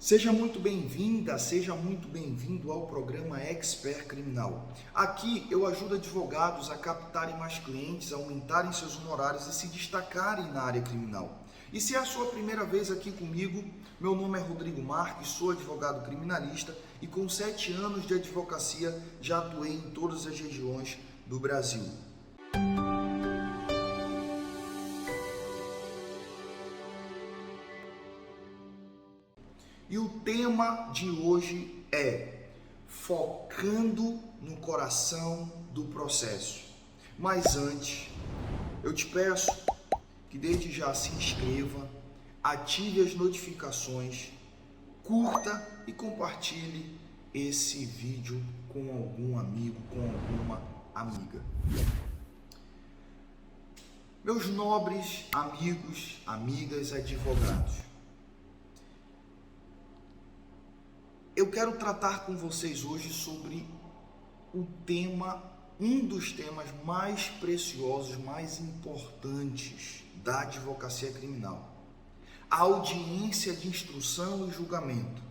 Seja muito bem-vinda, seja muito bem-vindo ao programa Expert Criminal. Aqui eu ajudo advogados a captarem mais clientes, aumentarem seus honorários e se destacarem na área criminal. E se é a sua primeira vez aqui comigo, meu nome é Rodrigo Marques, sou advogado criminalista e com 7 anos de advocacia já atuei em todas as regiões do Brasil. E o tema de hoje é focando no coração do processo. Mas antes, eu te peço que desde já se inscreva, ative as notificações, curta e compartilhe esse vídeo com algum amigo, com alguma amiga. Meus nobres amigos, amigas, advogados, eu quero tratar com vocês hoje sobre um dos temas mais preciosos, mais importantes da advocacia criminal: a audiência de instrução e julgamento.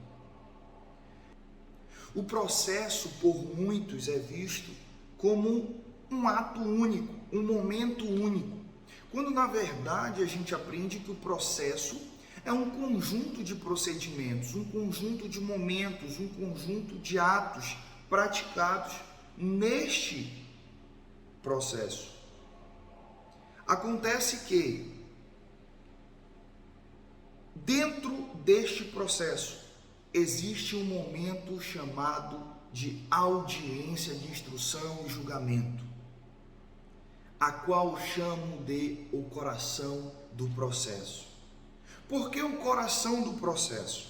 O processo, por muitos, é visto como um ato único, um momento único, quando na verdade a gente aprende que o processo é um conjunto de procedimentos, um conjunto de momentos, um conjunto de atos praticados neste processo. Acontece que, dentro deste processo, existe um momento chamado de audiência de instrução e julgamento, a qual chamo de o coração do processo. Por que o coração do processo?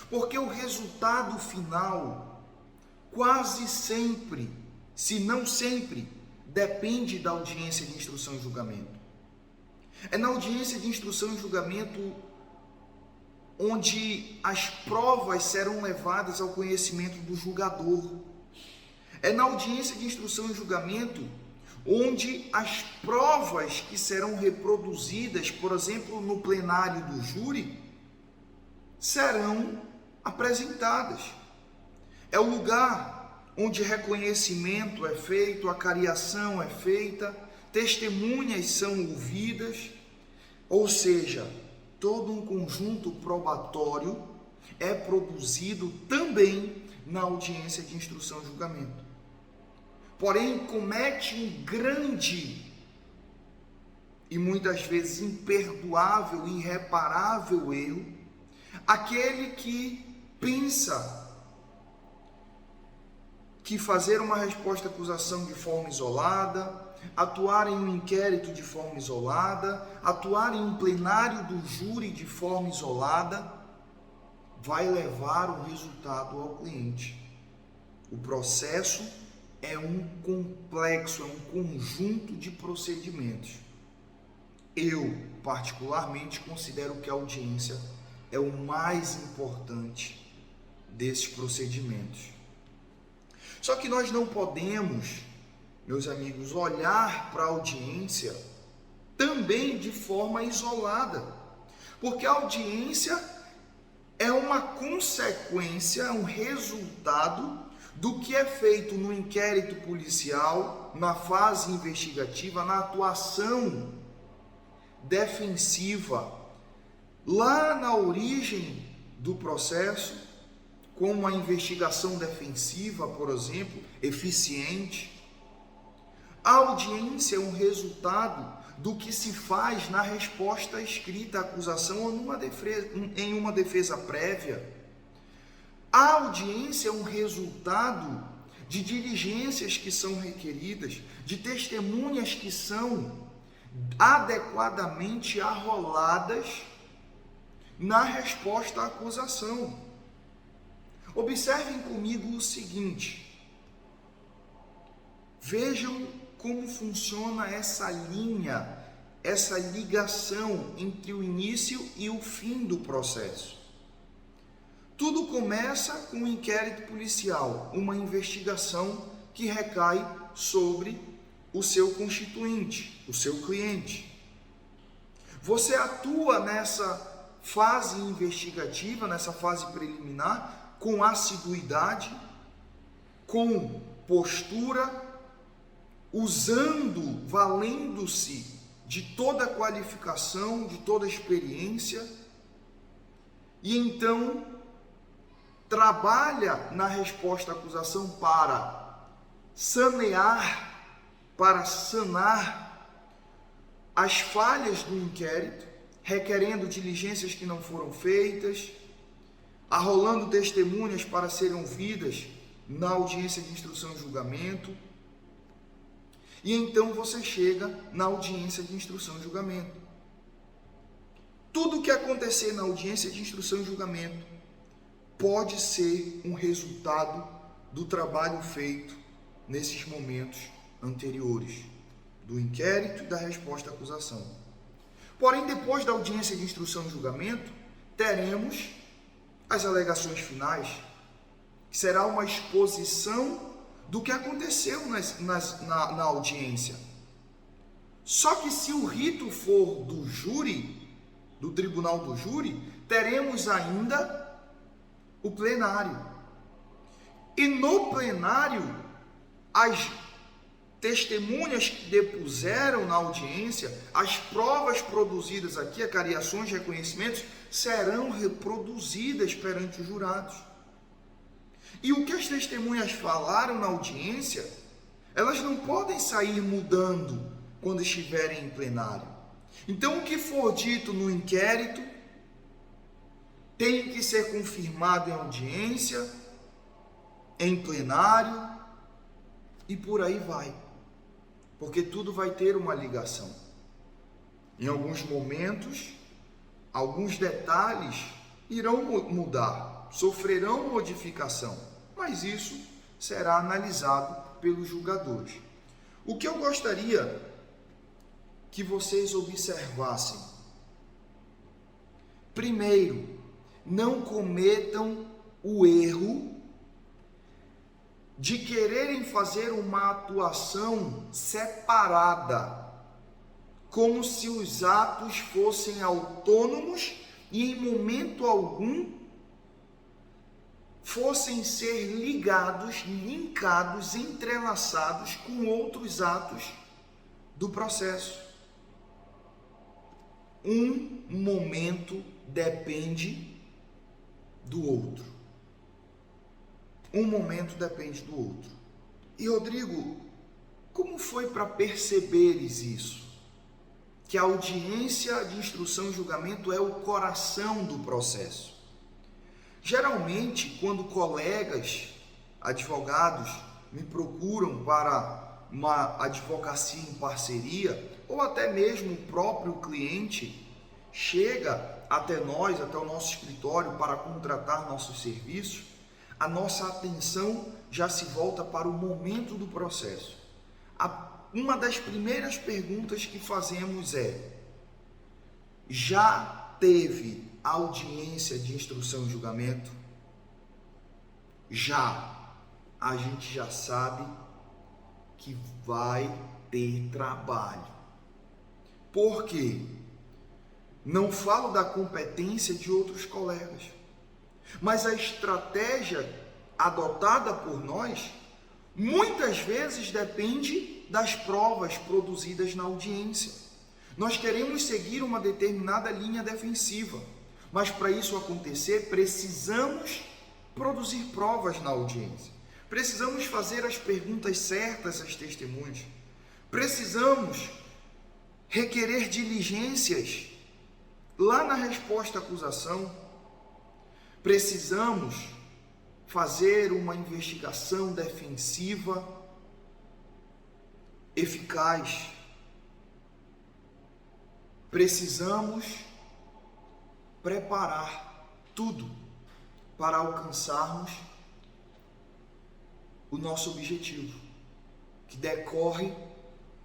Porque o resultado final quase sempre, se não sempre, depende da audiência de instrução e julgamento. É na audiência de instrução e julgamento onde as provas serão levadas ao conhecimento do julgador. É na audiência de instrução e julgamento onde as provas que serão reproduzidas, por exemplo, no plenário do júri, serão apresentadas. É o lugar onde reconhecimento é feito, acariação é feita, testemunhas são ouvidas, ou seja, todo um conjunto probatório é produzido também na audiência de instrução e julgamento. Porém, comete um grande e muitas vezes imperdoável, irreparável erro aquele que pensa que fazer uma resposta à acusação de forma isolada, atuar em um inquérito de forma isolada, atuar em um plenário do júri de forma isolada, vai levar o resultado ao cliente. O processo é um complexo, é um conjunto de procedimentos. Eu, particularmente, considero que a audiência é o mais importante desses procedimentos. Só que nós não podemos, meus amigos, olhar para a audiência também de forma isolada, porque a audiência é uma consequência, é um resultado do que é feito no inquérito policial, na fase investigativa, na atuação defensiva, lá na origem do processo, com uma investigação defensiva, por exemplo, eficiente. A audiência é um resultado do que se faz na resposta escrita à acusação ou em uma defesa prévia. A audiência é um resultado de diligências que são requeridas, de testemunhas que são adequadamente arroladas na resposta à acusação. Observem comigo o seguinte: vejam como funciona essa linha, essa ligação entre o início e o fim do processo. Tudo começa com um inquérito policial, uma investigação que recai sobre o seu constituinte, o seu cliente. Você atua nessa fase investigativa, nessa fase preliminar, com assiduidade, com postura, usando, valendo-se de toda a qualificação, de toda a experiência, e então trabalha na resposta à acusação para sanear, para sanar as falhas do inquérito, requerendo diligências que não foram feitas, arrolando testemunhas para serem ouvidas na audiência de instrução e julgamento. E então você chega na audiência de instrução e julgamento. Tudo o que acontecer na audiência de instrução e julgamento pode ser um resultado do trabalho feito nesses momentos anteriores, do inquérito e da resposta à acusação. Porém, depois da audiência de instrução e julgamento, teremos as alegações finais, que será uma exposição do que aconteceu na audiência. Só que se o rito for do júri, do tribunal do júri, teremos ainda o plenário. E no plenário, as testemunhas que depuseram na audiência, as provas produzidas aqui, acariações, reconhecimentos, serão reproduzidas perante os jurados. E o que as testemunhas falaram na audiência, elas não podem sair mudando quando estiverem em plenário. Então, o que for dito no inquérito tem que ser confirmado em audiência, em plenário e por aí vai. Porque tudo vai ter uma ligação. Em alguns momentos, alguns detalhes irão mudar, sofrerão modificação, mas isso será analisado pelos julgadores. O que eu gostaria que vocês observassem: primeiro, não cometam o erro de quererem fazer uma atuação separada, como se os atos fossem autônomos e em momento algum fossem ser ligados, linkados, entrelaçados com outros atos do processo. Um momento depende do outro. Um momento depende do outro. E Rodrigo, como foi para perceberes isso? Que a audiência de instrução e julgamento é o coração do processo. Geralmente, quando colegas, advogados, me procuram para uma advocacia em parceria, ou até mesmo o próprio cliente chega até nós, até o nosso escritório para contratar nossos serviços, a nossa atenção já se volta para o momento do processo. Uma das primeiras perguntas que fazemos é: já teve audiência de instrução e julgamento? Já. A gente já sabe que vai ter trabalho. Por quê? Não falo da competência de outros colegas, mas a estratégia adotada por nós muitas vezes depende das provas produzidas na audiência. Nós queremos seguir uma determinada linha defensiva, mas para isso acontecer, precisamos produzir provas na audiência. Precisamos fazer as perguntas certas às testemunhas. Precisamos requerer diligências lá na resposta à acusação. Precisamos fazer uma investigação defensiva eficaz. Precisamos preparar tudo para alcançarmos o nosso objetivo, que decorre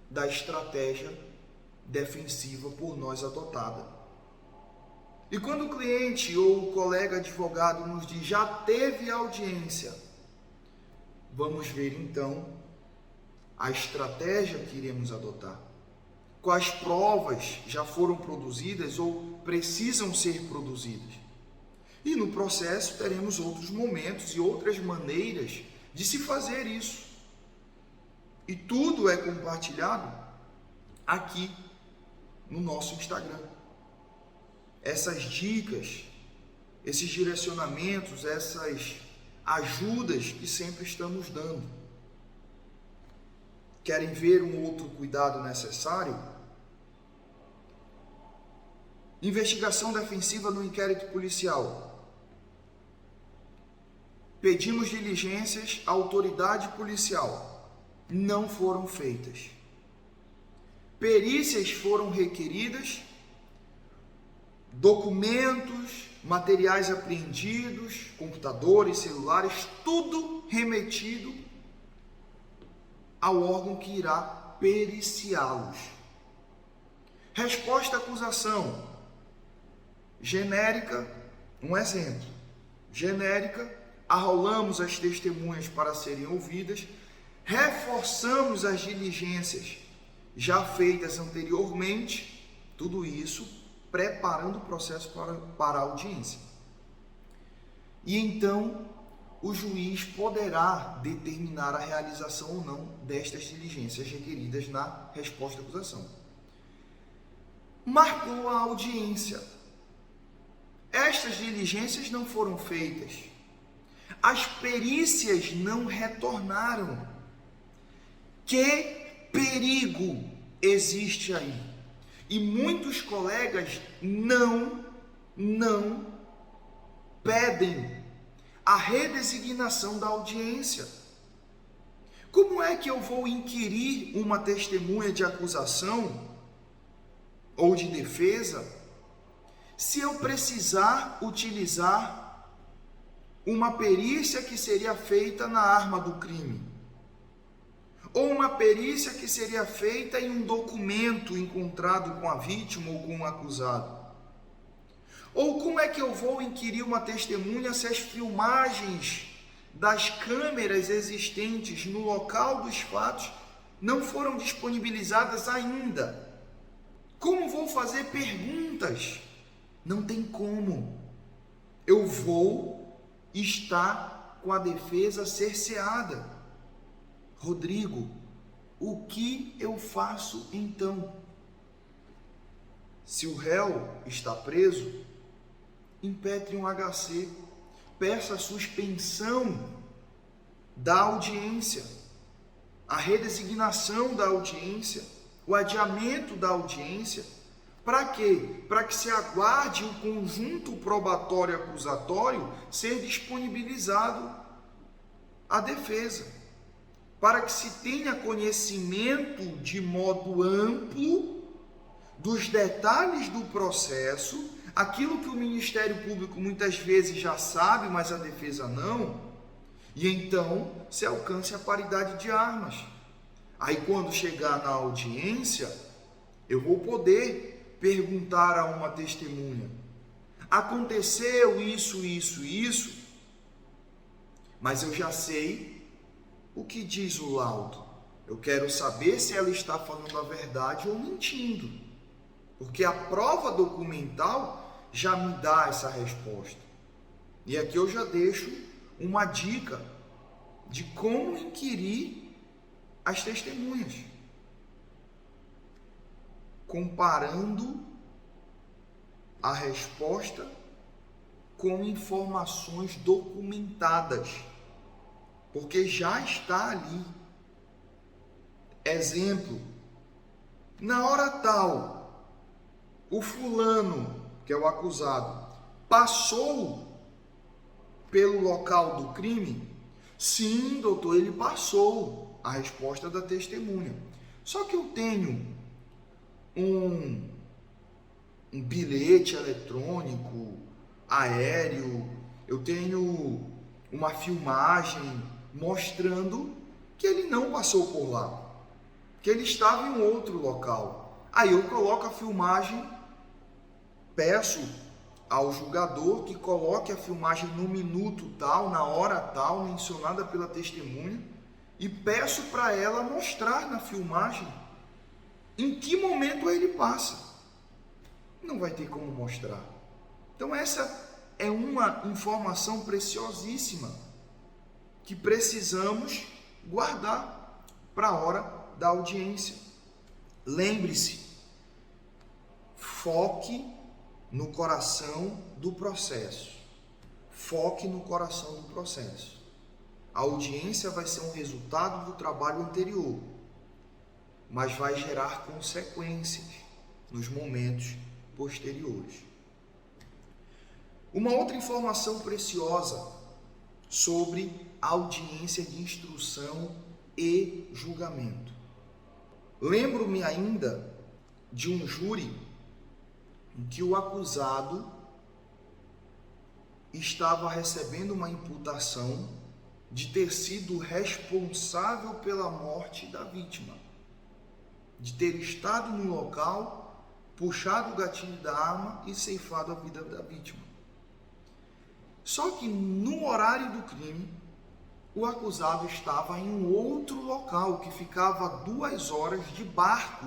da estratégia defensiva por nós adotada. E quando o cliente ou o colega advogado nos diz: já teve audiência, vamos ver então a estratégia que iremos adotar. Quais provas já foram produzidas ou precisam ser produzidas. E no processo teremos outros momentos e outras maneiras de se fazer isso. E tudo é compartilhado aqui no nosso Instagram. Essas dicas, esses direcionamentos, essas ajudas que sempre estamos dando. Querem ver um outro cuidado necessário? Investigação defensiva no inquérito policial. Pedimos diligências à autoridade policial. Não foram feitas. Perícias foram requeridas, documentos, materiais apreendidos, computadores, celulares, tudo remetido ao órgão que irá periciá-los. Resposta à acusação. Genérica, um exemplo. Genérica, arrolamos as testemunhas para serem ouvidas, reforçamos as diligências já feitas anteriormente, tudo isso preparando o processo para a audiência. E então o juiz poderá determinar a realização ou não destas diligências requeridas na resposta à acusação. Marcou a audiência. Estas diligências não foram feitas. As perícias não retornaram. Que perigo existe aí? E muitos colegas não pedem a redesignação da audiência. Como é que eu vou inquirir uma testemunha de acusação ou de defesa se eu precisar utilizar uma perícia que seria feita na arma do crime? Ou uma perícia que seria feita em um documento encontrado com a vítima ou com o acusado? Ou como é que eu vou inquirir uma testemunha se as filmagens das câmeras existentes no local dos fatos não foram disponibilizadas ainda? Como vou fazer perguntas? Não tem como. Eu vou estar com a defesa cerceada. Rodrigo, o que eu faço então? Se o réu está preso, impetre um HC, peça a suspensão da audiência, a redesignação da audiência, o adiamento da audiência. Para quê? Para que se aguarde o conjunto probatório acusatório ser disponibilizado à defesa, para que se tenha conhecimento de modo amplo dos detalhes do processo, aquilo que o Ministério Público muitas vezes já sabe, mas a defesa não, e então se alcance a paridade de armas. Aí quando chegar na audiência, eu vou poder perguntar a uma testemunha: aconteceu isso, mas eu já sei o que diz o laudo. Eu quero saber se ela está falando a verdade ou mentindo, porque a prova documental já me dá essa resposta. E aqui eu já deixo uma dica de como inquirir as testemunhas, comparando a resposta com informações documentadas, porque já está ali. Exemplo: na hora tal, o fulano, que é o acusado, passou pelo local do crime? Sim, doutor, ele passou. A resposta da testemunha. Só que eu tenho um bilhete eletrônico, aéreo, eu tenho uma filmagem mostrando que ele não passou por lá, que ele estava em outro local. Aí eu coloco a filmagem, peço ao julgador que coloque a filmagem no minuto tal, na hora tal, mencionada pela testemunha, e peço para ela mostrar na filmagem em que momento ele passa. não vai ter como mostrar. Então essa é uma informação preciosíssima que precisamos guardar para a hora da audiência. Lembre-se, foque no coração do processo. Foque no coração do processo. A audiência vai ser um resultado do trabalho anterior, mas vai gerar consequências nos momentos posteriores. Uma outra informação preciosa sobre audiência de instrução e julgamento. Lembro-me ainda de um júri em que o acusado estava recebendo uma imputação de ter sido responsável pela morte da vítima, de ter estado no local, puxado o gatilho da arma e ceifado a vida da vítima. Só que no horário do crime, o acusado estava em um outro local que ficava 2 horas de barco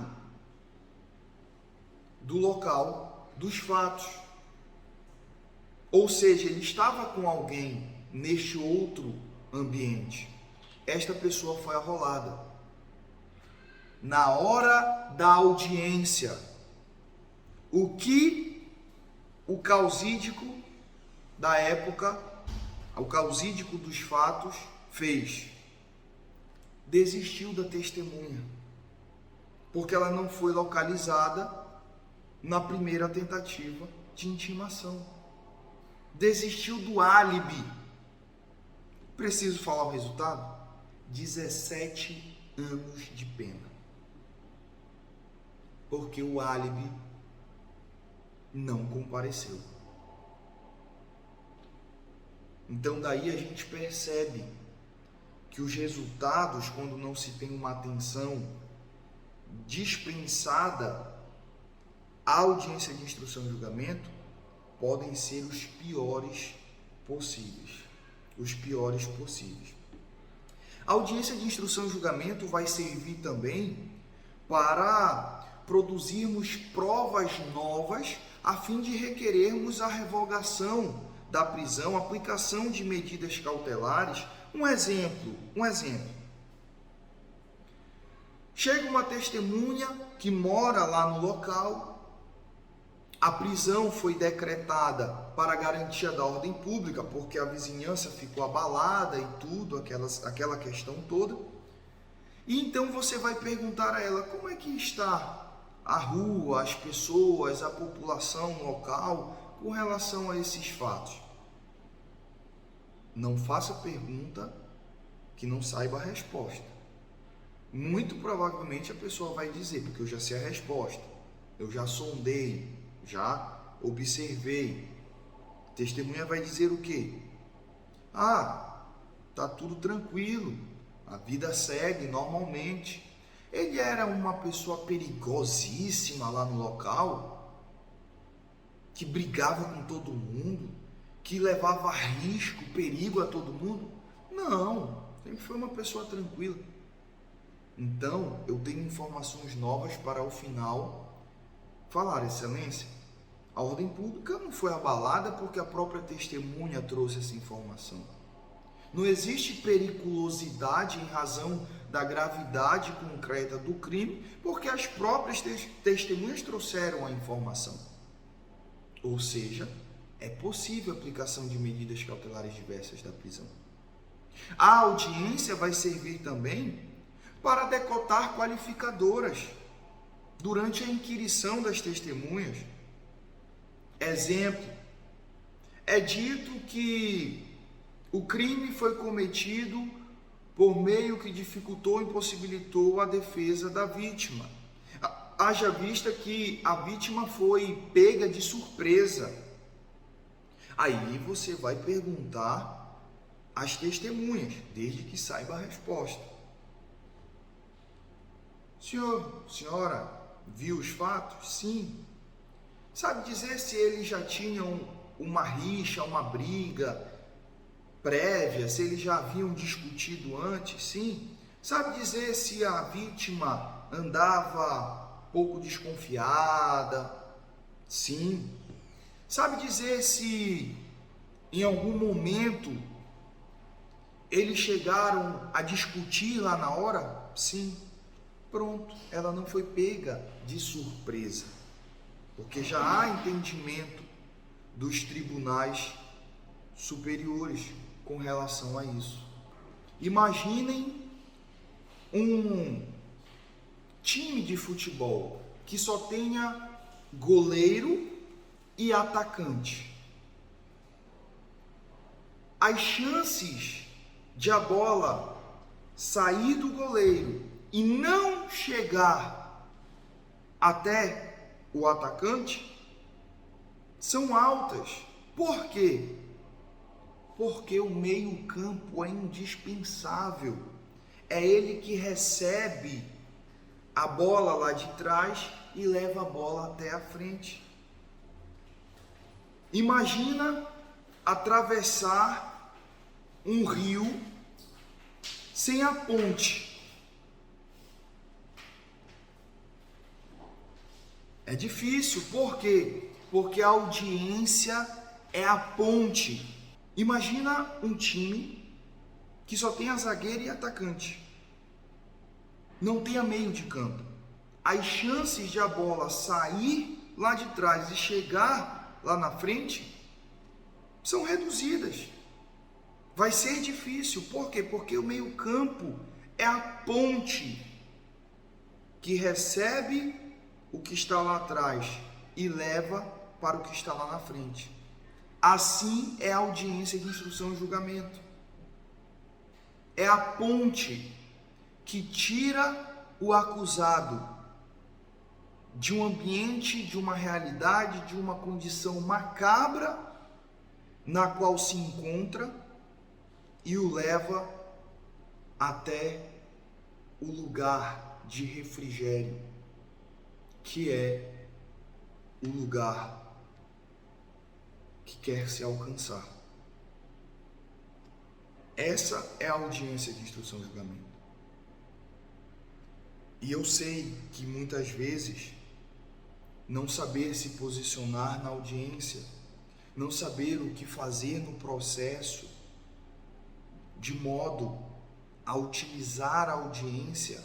do local dos fatos. Ou seja, ele estava com alguém neste outro ambiente. Esta pessoa foi arrolada. Na hora da audiência, o que o causídico da época, o causídico dos fatos, fez? Desistiu da testemunha, porque ela não foi localizada na primeira tentativa de intimação. Desistiu do álibi. Preciso falar o resultado? 17 anos de pena. Porque o álibi não compareceu. Então daí a gente percebe que os resultados, quando não se tem uma atenção dispensada à audiência de instrução e julgamento, podem ser os piores possíveis. Os piores possíveis. A audiência de instrução e julgamento vai servir também para produzirmos provas novas a fim de requerermos a revogação da prisão, aplicação de medidas cautelares. Um exemplo. Chega uma testemunha que mora lá no local, a prisão foi decretada para a garantia da ordem pública, porque a vizinhança ficou abalada e tudo, aquela questão toda. E então você vai perguntar a ela, como é que está a rua, as pessoas, a população local com relação a esses fatos? Não faça pergunta que não saiba a resposta. Muito provavelmente a pessoa vai dizer, porque eu já sei a resposta, eu já sondei, já observei. A testemunha vai dizer o quê? Tá tudo tranquilo, a vida segue normalmente. Ele era uma pessoa perigosíssima lá no local, que brigava com todo mundo, que levava risco, perigo a todo mundo? Não, sempre foi uma pessoa tranquila. Então, eu tenho informações novas para ao final falar, excelência, a ordem pública não foi abalada porque a própria testemunha trouxe essa informação. Não existe periculosidade em razão da gravidade concreta do crime, porque as próprias testemunhas trouxeram a informação. Ou seja, é possível a aplicação de medidas cautelares diversas da prisão. A audiência vai servir também para decotar qualificadoras durante a inquirição das testemunhas. Exemplo, é dito que o crime foi cometido por meio que dificultou ou impossibilitou a defesa da vítima. Haja vista que a vítima foi pega de surpresa. Aí você vai perguntar às testemunhas, desde que saiba a resposta. Senhora, viu os fatos? Sim. Sabe dizer se eles já tinham uma rixa, uma briga prévia, se eles já haviam discutido antes? Sim. Sabe dizer se a vítima andava pouco desconfiada? Sim. Sabe dizer se em algum momento eles chegaram a discutir lá na hora? Sim. Pronto, ela não foi pega de surpresa, porque já há entendimento dos tribunais superiores com relação a isso. Imaginem um time de futebol que só tenha goleiro e atacante. As chances de a bola sair do goleiro e não chegar até o atacante são altas. Por quê? Porque o meio-campo é indispensável. É ele que recebe a bola lá de trás e leva a bola até a frente. Imagina atravessar um rio sem a ponte. É difícil, por quê? Porque a audiência é a ponte. Imagina um time que só tenha zagueiro e atacante, não tenha meio de campo. As chances de a bola sair lá de trás e chegar lá na frente são reduzidas. Vai ser difícil, por quê? Porque o meio campo é a ponte que recebe o que está lá atrás e leva para o que está lá na frente. Assim é a audiência de instrução e julgamento. É a ponte que tira o acusado de um ambiente, de uma realidade, de uma condição macabra na qual se encontra e o leva até o lugar de refrigério, que é o lugar que quer se alcançar. Essa é a audiência de instrução e julgamento. E eu sei que muitas vezes não saber se posicionar na audiência, não saber o que fazer no processo, de modo a utilizar a audiência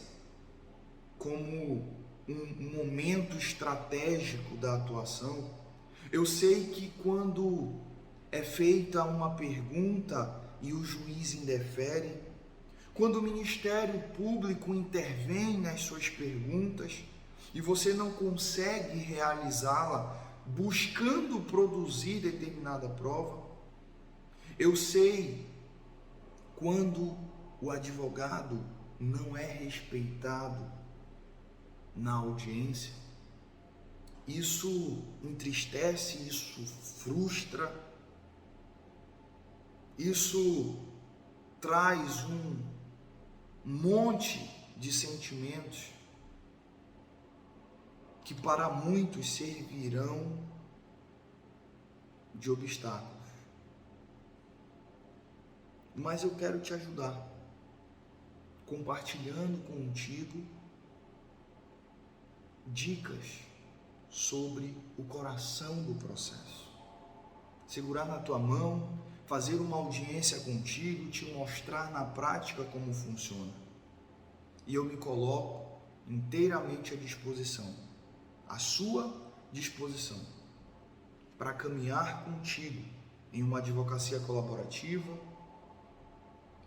como um momento estratégico da atuação. Eu sei que quando é feita uma pergunta e o juiz indefere, quando o Ministério Público intervém nas suas perguntas e você não consegue realizá-la buscando produzir determinada prova, eu sei quando o advogado não é respeitado na audiência. Isso entristece, isso frustra, isso traz um monte de sentimentos que para muitos servirão de obstáculos. Mas eu quero te ajudar, compartilhando contigo dicas sobre o coração do processo. Segurar na tua mão, fazer uma audiência contigo, te mostrar na prática como funciona. E eu me coloco inteiramente à disposição, à sua disposição, para caminhar contigo em uma advocacia colaborativa,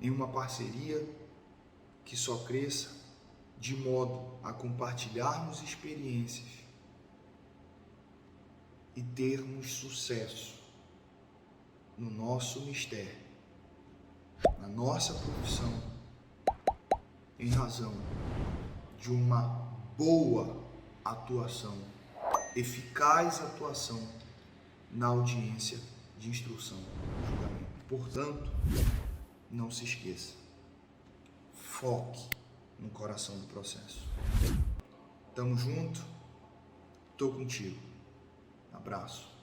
em uma parceria que só cresça, de modo a compartilharmos experiências e termos sucesso no nosso mistério, na nossa profissão, em razão de uma boa atuação, eficaz atuação na audiência de instrução e julgamento. Portanto, não se esqueça, foque no coração do processo. Tamo junto, tô contigo. Abraço.